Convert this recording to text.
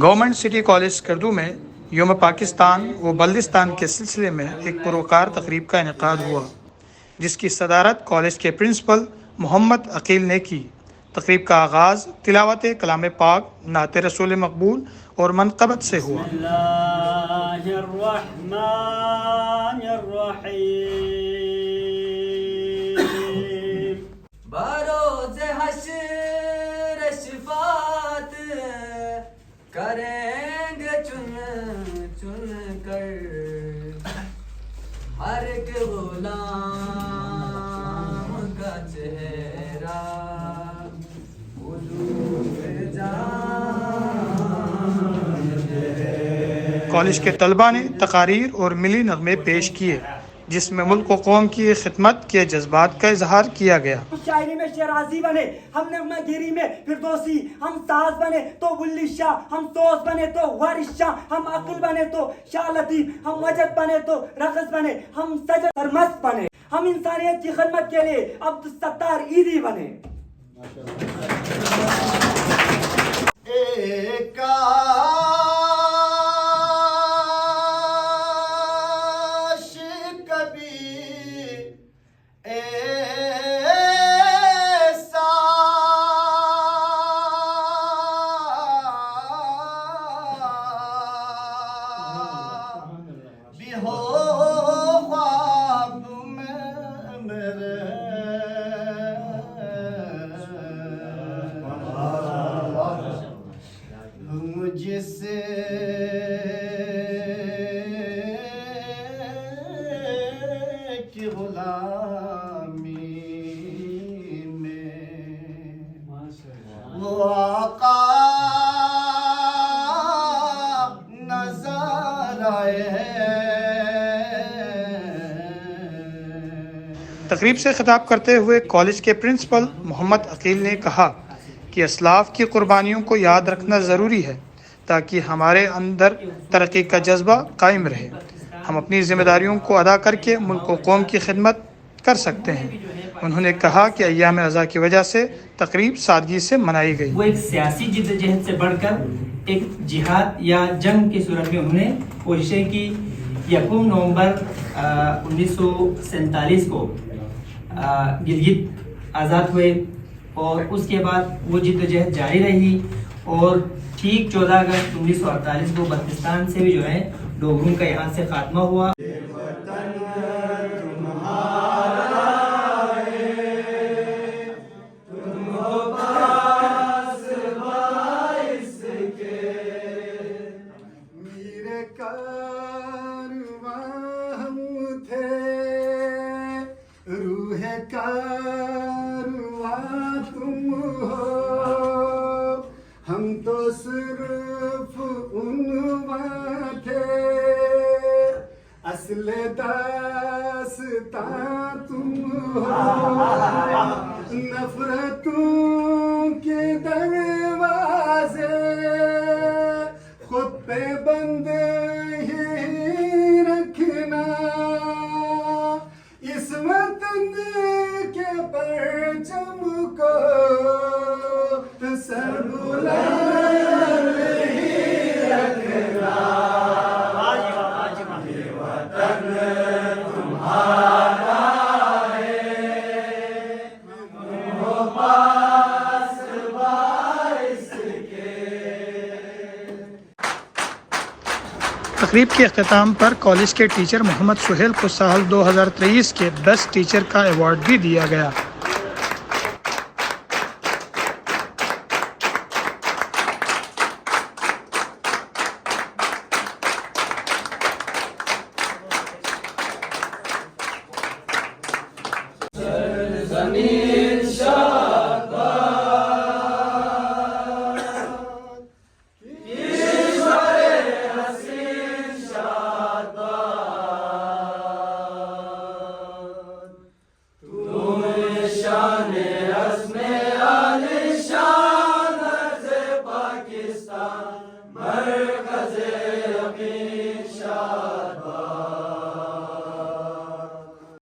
Government city college Skardu میں یوم پاکستان و بلدستان کے سلسلے میں ایک پروقار تقریب کا انعقاد ہوا، جس کی صدارت کالج کے پرنسپل محمد عقیل نے کی۔ تقریب کا آغاز تلاوت کلام پاک، نعت رسول مقبول اور منقبت سے ہوا۔ بسم اللہ الرحمن الرحیم۔ بروز حشر شفاعت کریں گے چن چن کر ہر ایک غلام کا چہرہ کالج کے طلباء نے تقاریر اور ملی نغمے پیش کیے، جس میں ملک و قوم کی خدمت کے جذبات کا اظہار کیا گیا۔ شاعری میں شیرازی بنے، ہم نغمہ گیری میں فردوسی، ہم ساز بنے تو بلی شاہ، ہم سوز بنے تو وارث شاہ، ہم عقل بنے تو شاہ لطیف، ہم وجد بنے تو رقص بنے، ہم سجد سرمست بنے، ہم انسانیت کی خدمت کے لیے عبدالستار عیدی بنے۔ تقریب سے خطاب کرتے ہوئے کالج کے پرنسپل محمد عقیل نے کہا کہ اسلاف کی قربانیوں کو یاد رکھنا ضروری ہے تاکہ ہمارے اندر ترقی کا جذبہ قائم رہے۔ ہم اپنی ذمہ داریوں کو ادا کر کے ملک و قوم کی خدمت کر سکتے ہیں۔ انہوں نے کہا کہ ایام رضا کی وجہ سے تقریب سادگی سے منائی گئی۔ وہ ایک سیاسی جدوجہد سے بڑھ کر ایک جہاد یا جنگ کی صورت میں انہوں نے کوششیں کی۔ 1 نومبر 1947 کو گلگت آزاد ہوئے اور اس کے بعد وہ جدوجہد جاری رہی، اور ٹھیک 14 اگست 1948 کو بلتستان سے بھی جو ہے ڈوگروں کا یہاں سے خاتمہ ہوا۔ ہم تو صرف عنوان تھے، اصل داستان تم ہو، نفرتوں کے دروازے خود پہ بند ہی رکھنا، اس وطن کے پرچم کو سر بلند ہی رکھنا، یہ وطن تمہارا ہے، ہو پاس باعث کے۔ تقریب کے اختتام پر کالج کے ٹیچر محمد سہیل کو سال 2023 کے بیسٹ ٹیچر کا ایوارڈ بھی دیا گیا۔